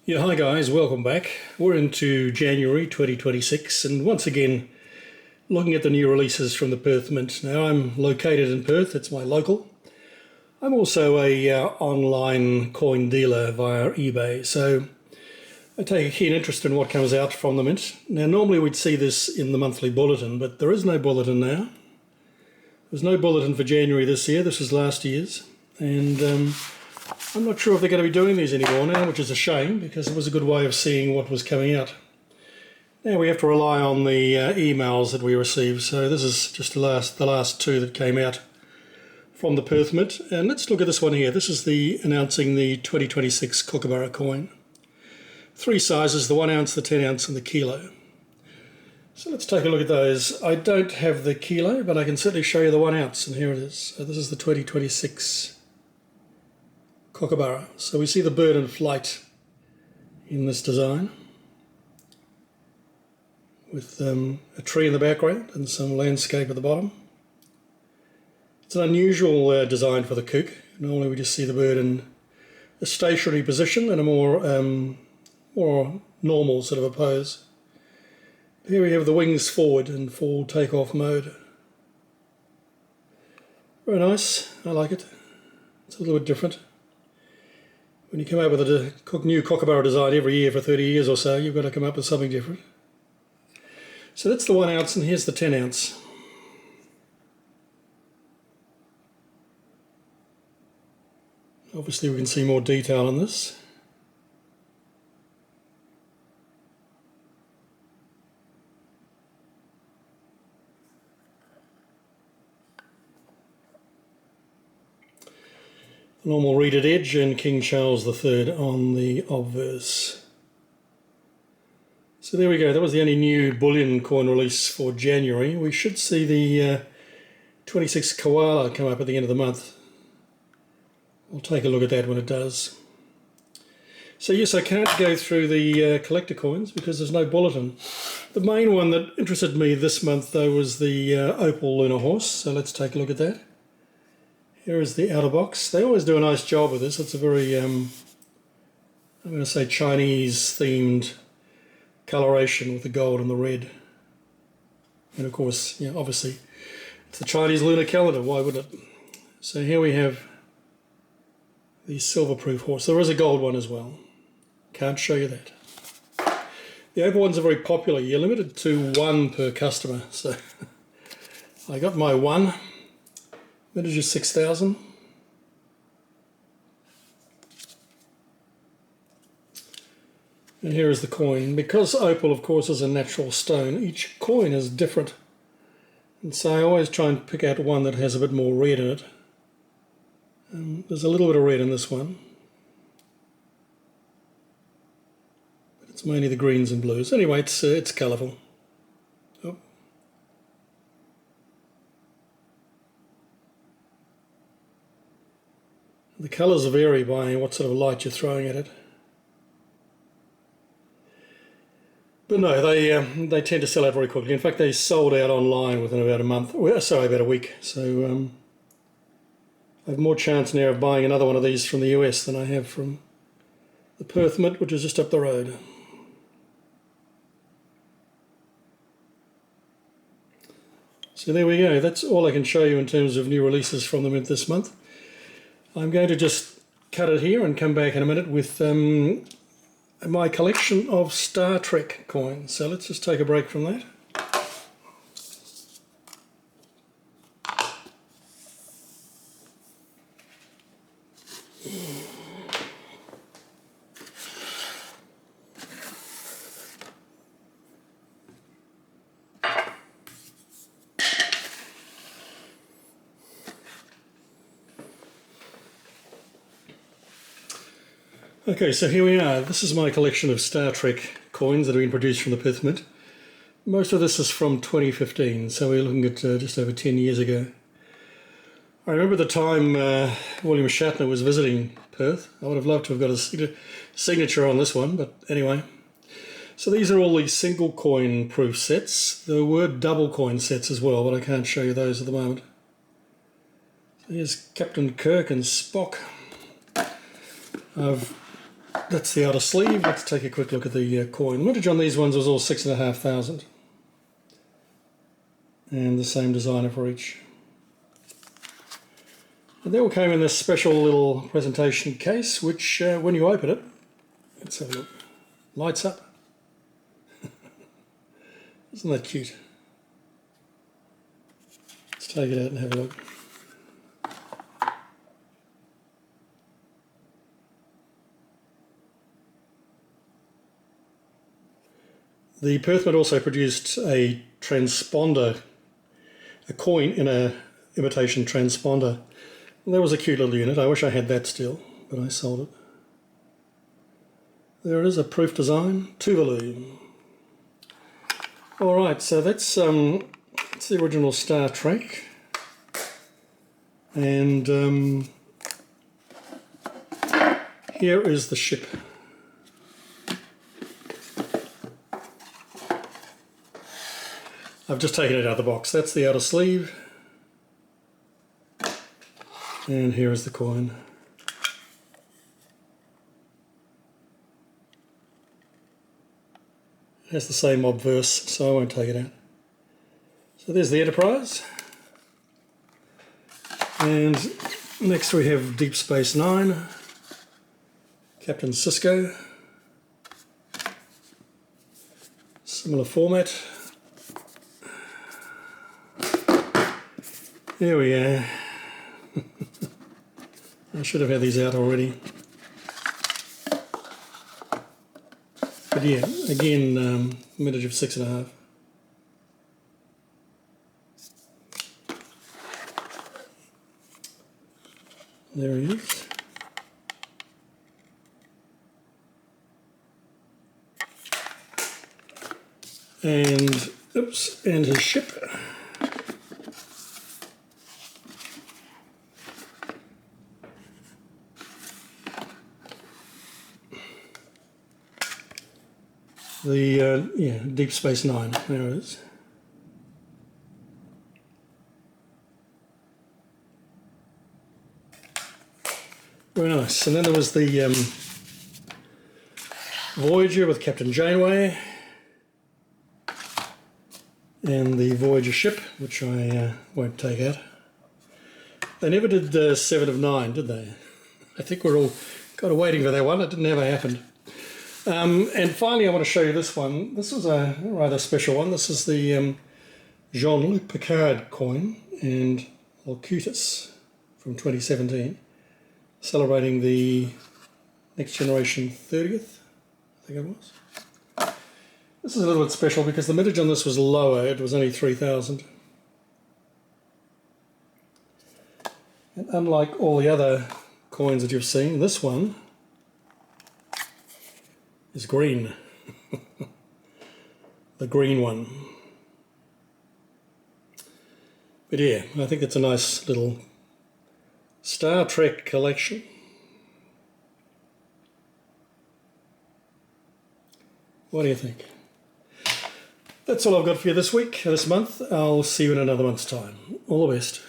Yeah, hi guys, welcome back. We're into January 2026 and once again looking at the new releases from the Perth Mint. Now I'm located in Perth, it's my local. I'm also a online coin dealer via eBay, so I take a keen interest in what comes out from the Mint. Now normally we'd see this in the monthly bulletin, but there is no bulletin now. There's no bulletin for January this year, this was last year's, and I'm not sure if they're going to be doing these anymore now, which is a shame because it was a good way of seeing what was coming out. Now we have to rely on the emails that we receive, so this is just the last two that came out from the Perth Mint. And let's look at this one here. This is announcing the 2026 Kookaburra coin. Three sizes, the 1 ounce, the 10 ounce and the kilo. So let's take a look at those. I don't have the kilo, but I can certainly show you the 1 ounce, and here it is. So this is the 2026 Kookaburra. So we see the bird in flight in this design with a tree in the background and some landscape at the bottom. It's an unusual design for the Kook. Normally we just see the bird in a stationary position and a more normal sort of a pose. Here we have the wings forward in full takeoff mode. Very nice, I like it. It's a little bit different. When you come up with a new Kookaburra design every year for 30 years or so, you've got to come up with something different. So that's the 1 ounce, and here's the 10 ounce. Obviously we can see more detail on this. Normal reeded edge and King Charles III on the obverse. So there we go, that was the only new bullion coin release for January. We should see the 26 Koala come up at the end of the month. We'll take a look at that when it does. So yes, I can't go through the collector coins because there's no bulletin. The main one that interested me this month though was the Opal Lunar Horse, so let's take a look at that. Here is the outer box. They always do a nice job with this. It's a very, I'm going to say Chinese themed coloration with the gold and the red. And of course, you know, obviously, it's the Chinese lunar calendar, why would it? So here we have the silver-proof horse. There is a gold one as well. Can't show you that. The Opal ones are very popular. You're limited to one per customer. So I got my one. That is just 6,000. And here is the coin. Because opal, of course, is a natural stone, each coin is different. And so I always try and pick out one that has a bit more red in it. There's a little bit of red in this one. But it's mainly the greens and blues. Anyway, it's colourful. Oh. The colours vary by what sort of light you're throwing at it. But no, they tend to sell out very quickly. In fact, they sold out online within about a month. Well, sorry, about a week. So I have more chance now of buying another one of these from the US than I have from the Perth Mint, which is just up the road. So there we go. That's all I can show you in terms of new releases from the Mint this month. I'm going to just cut it here and come back in a minute with my collection of Star Trek coins. So let's just take a break from that. Okay, so here we are. This is my collection of Star Trek coins that have been produced from the Perth Mint. Most of this is from 2015, so we're looking at just over 10 years ago. I remember the time William Shatner was visiting Perth. I would have loved to have got a signature on this one, but anyway. So these are all the single coin proof sets. There were double coin sets as well, but I can't show you those at the moment. So here's Captain Kirk and Spock. I've That's the outer sleeve. Let's take a quick look at the coin. Mintage on these ones was all 6,500. And the same designer for each. And they all came in this special little presentation case, which when you open it, let's have a look, lights up. Isn't that cute? Let's take it out and have a look. The Perth Mint also produced a transponder, a coin in a imitation transponder. And that was a cute little unit. I wish I had that still, but I sold it. There it is, a proof design, Tuvalu. Alright, so that's the original Star Trek. And here is the ship. I've just taken it out of the box. That's the outer sleeve. And here is the coin. It has the same obverse, so I won't take it out. So there's the Enterprise. And next we have Deep Space Nine, Captain Sisko. Similar format. There we are. I should have had these out already. But yeah, again, mintage of 6.5. There he is. And, oops, and his ship. The Deep Space Nine, there it is. Very nice. And then there was the Voyager with Captain Janeway, and the Voyager ship, which I won't take out. They never did 7 of 9, did they? I think we're all kind of waiting for that one. It didn't ever happen. And finally, I want to show you this one. This was a rather special one. This is the Jean-Luc Picard coin and Locutus from 2017, celebrating the Next Generation 30th, I think it was. This is a little bit special because the mintage on this was lower. It was only 3,000. And unlike all the other coins that you've seen, this one is green. The green one. But yeah, I think it's a nice little Star Trek collection. What do you think? That's all I've got for you this week, this month. I'll see you in another month's time. All the best.